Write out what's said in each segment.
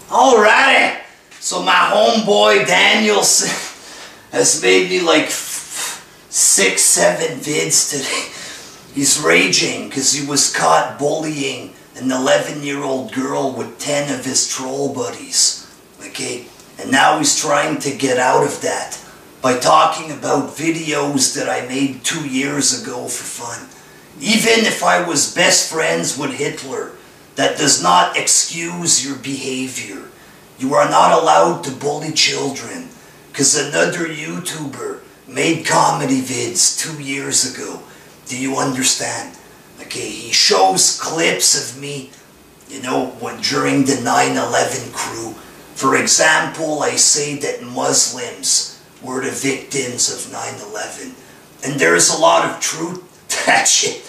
Alrighty, so my homeboy Danielson has made me like 6-7 vids today. He's raging because he was caught bullying an 11-year-old girl with 10 of his troll buddies. Okay, and now he's trying to get out of that by talking about videos that I made 2 years ago for fun. Even if I was best friends with Hitler, that does not excuse your behavior. You are not allowed to bully children because another YouTuber made comedy vids 2 years ago. Do you understand? Okay, he shows clips of me, you know, during the 9/11 crew. For example, I say that Muslims were the victims of 9/11. And there's a lot of truth to that shit.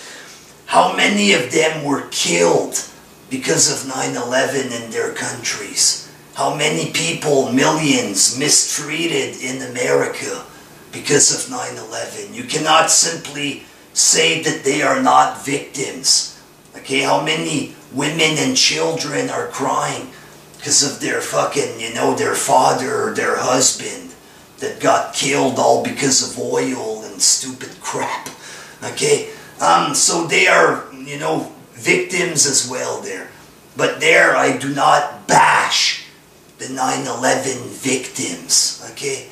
How many of them were killed because of 9/11 in their countries? How many people, millions, mistreated in America because of 9/11? You cannot simply say that they are not victims. Okay, how many women and children are crying because of their fucking, you know, their father or their husband that got killed all because of oil and stupid crap. Okay, so they are, you know, victims as well there. But there I do not bash the 9/11 victims, okay?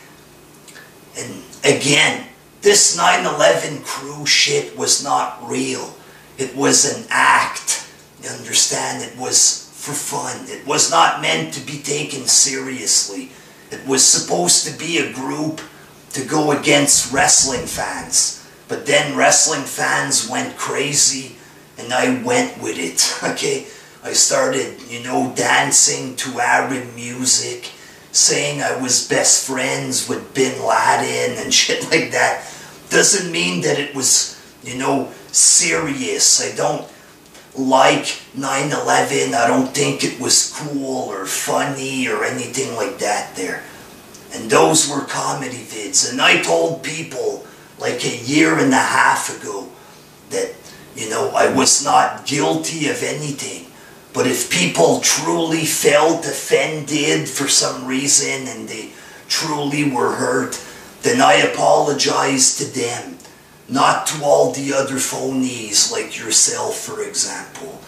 And again, this 9/11 crew shit was not real. It was an act. You understand? It was for fun. It was not meant to be taken seriously. It was supposed to be a group to go against wrestling fans. But then wrestling fans went crazy and I went with it, okay? I started, you know, dancing to Arab music, saying I was best friends with Bin Laden and shit like that. Doesn't mean that it was, you know, serious. I don't like 9/11. I don't think it was cool or funny or anything like that there. And those were comedy vids. And I told people like a year and a half ago that, you know, I was not guilty of anything. But if people truly felt offended for some reason and they truly were hurt, then I apologize to them, not to all the other phonies like yourself, for example.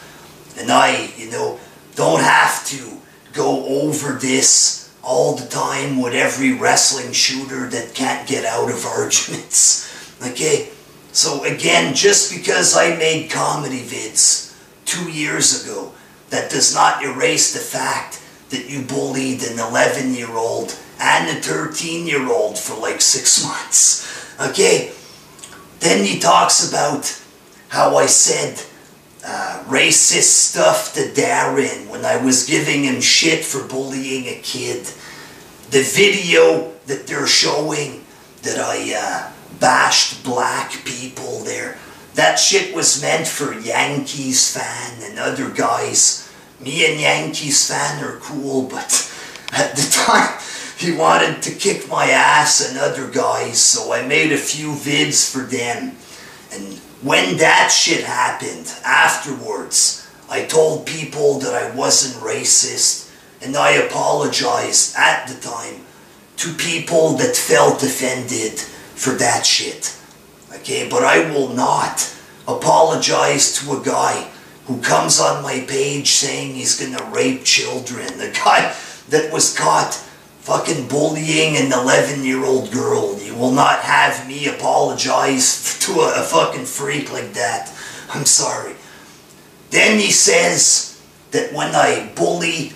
And I, you know, don't have to go over this all the time with every wrestling shooter that can't get out of arguments. Okay? So again, just because I made comedy vids 2 years ago, that does not erase the fact that you bullied an 11-year-old and a 13-year-old for like 6 months. Okay? Then he talks about how I said racist stuff to Darren when I was giving him shit for bullying a kid. The video that they're showing that I bashed black people there, that shit was meant for Yankees fan and other guys. Me and Yankees fan are cool, but at the time he wanted to kick my ass and other guys, so I made a few vids for them. And when that shit happened, afterwards, I told people that I wasn't racist, and I apologized at the time to people that felt offended for that shit. Okay, but I will not apologize to a guy who comes on my page saying he's gonna rape children. The guy that was caught fucking bullying an 11-year-old girl. You will not have me apologize to a fucking freak like that. I'm sorry. Then he says that when I bully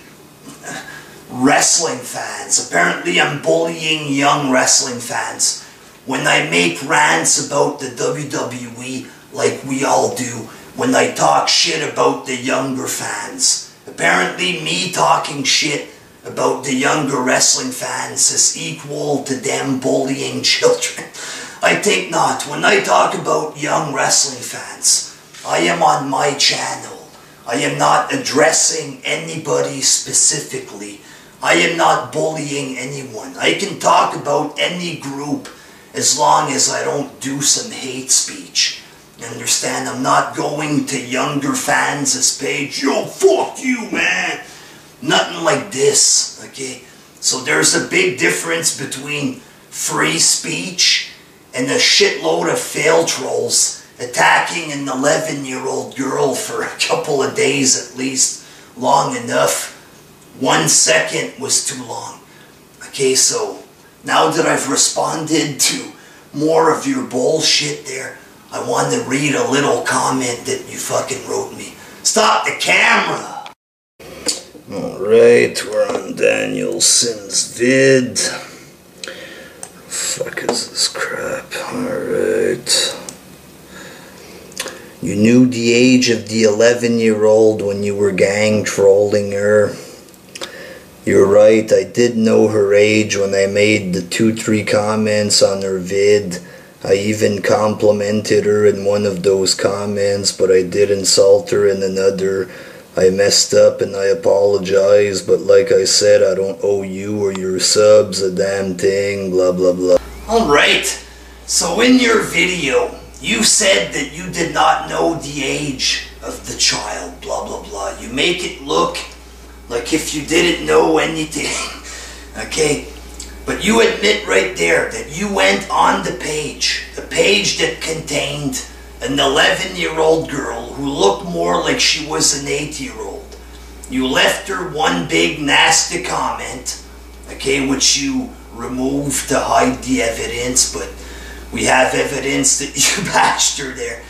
wrestling fans, apparently I'm bullying young wrestling fans. When I make rants about the WWE, like we all do, when I talk shit about the younger fans, apparently me talking shit about the younger wrestling fans is equal to them bullying children. I think not. When I talk about young wrestling fans, I am on my channel. I am not addressing anybody specifically. I am not bullying anyone. I can talk about any group as long as I don't do some hate speech. You understand? I'm not going to younger fans' page, yo, fuck you, man. Nothing like this, okay? So there's a big difference between free speech and a shitload of fail trolls attacking an 11-year-old girl for a couple of days at least, long enough. 1 second was too long. Okay, so now that I've responded to more of your bullshit there, I want to read a little comment that you fucking wrote me. Stop the camera! Alright, we're on Danielson's vid. Fuck is this crap? Alright. You knew the age of the 11-year-old when you were gang trolling her. You're right, I did know her age when I made the 2-3 comments on her vid. I even complimented her in one of those comments, but I did insult her in another. I messed up and I apologize, but like I said, I don't owe you or your subs a damn thing, blah blah blah. Alright, so in your video, you said that you did not know the age of the child, blah blah blah. You make it look like if you didn't know anything, okay? But you admit right there that you went on the page that contained an 11-year-old girl who looked more like she was an 8-year-old. You left her one big nasty comment, okay, which you removed to hide the evidence, but we have evidence that you bashed her there.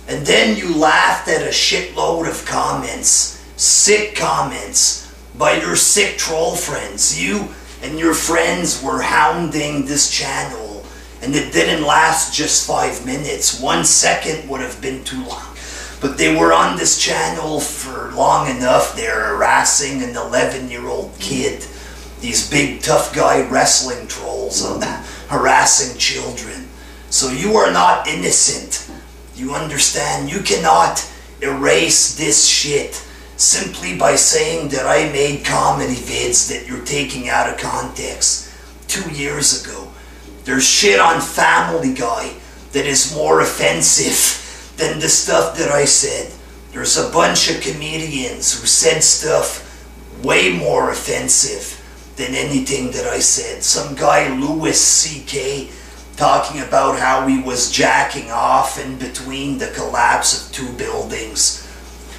And then you laughed at a shitload of comments, sick comments, by your sick troll friends. You and your friends were hounding this channel, and it didn't last just 5 minutes. 1 second would have been too long. But they were on this channel for long enough. They're harassing an 11-year-old kid. These big tough guy wrestling trolls harassing children. So you are not innocent. You understand? You cannot erase this shit simply by saying that I made comedy vids that you're taking out of context 2 years ago. There's shit on Family Guy that is more offensive than the stuff that I said. There's a bunch of comedians who said stuff way more offensive than anything that I said. Some guy, Louis C.K., talking about how he was jacking off in between the collapse of 2 buildings.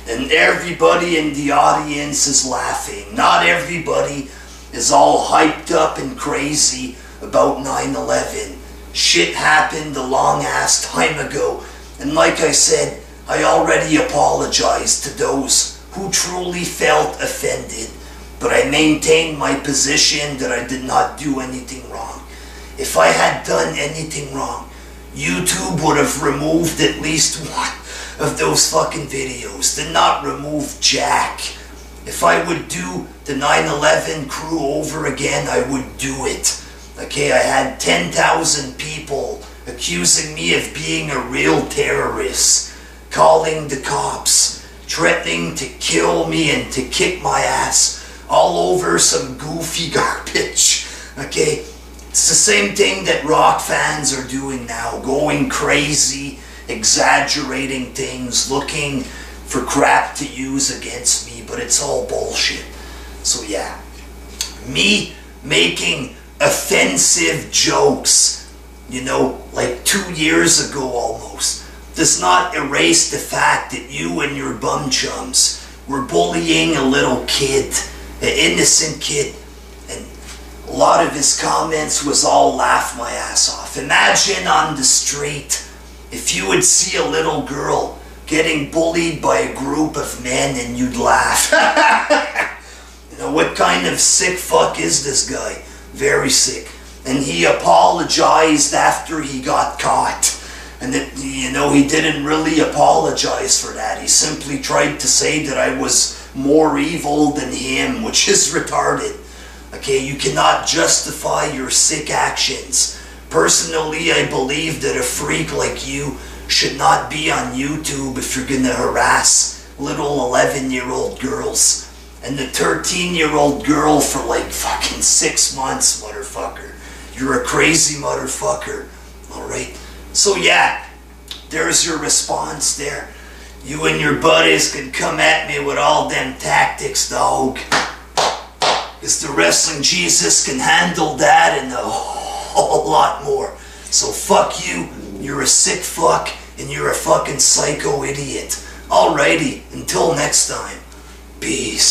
And everybody in the audience is laughing. Not everybody is all hyped up and crazy about 9/11. Shit happened a long ass time ago. And like I said, I already apologized to those who truly felt offended. But I maintained my position that I did not do anything wrong. If I had done anything wrong, YouTube would have removed at least one of those fucking videos. Did not remove jack. If I would do the 9/11 crew over again, I would do it. Okay, I had 10,000 people accusing me of being a real terrorist, calling the cops, threatening to kill me and to kick my ass, all over some goofy garbage. Okay, it's the same thing that rock fans are doing now, going crazy, exaggerating things, looking for crap to use against me, but it's all bullshit. So yeah, me making offensive jokes, you know, like 2 years ago almost, does not erase the fact that you and your bum chums were bullying a little kid, an innocent kid, and a lot of his comments was all laugh my ass off. Imagine on the street if you would see a little girl getting bullied by a group of men and you'd laugh. You know, what kind of sick fuck is this guy? Very sick. And he apologized after he got caught. And that, you know, he didn't really apologize for that. He simply tried to say that I was more evil than him, which is retarded. Okay, you cannot justify your sick actions. Personally, I believe that a freak like you should not be on YouTube if you're gonna harass little 11-year-old girls. And the 13-year-old girl for like fucking 6 months, motherfucker. You're a crazy motherfucker. Alright? So yeah, there's your response there. You and your buddies can come at me with all them tactics, dog. Because the wrestling Jesus can handle that and a whole lot more. So fuck you, you're a sick fuck, and you're a fucking psycho idiot. Alrighty, until next time. Peace.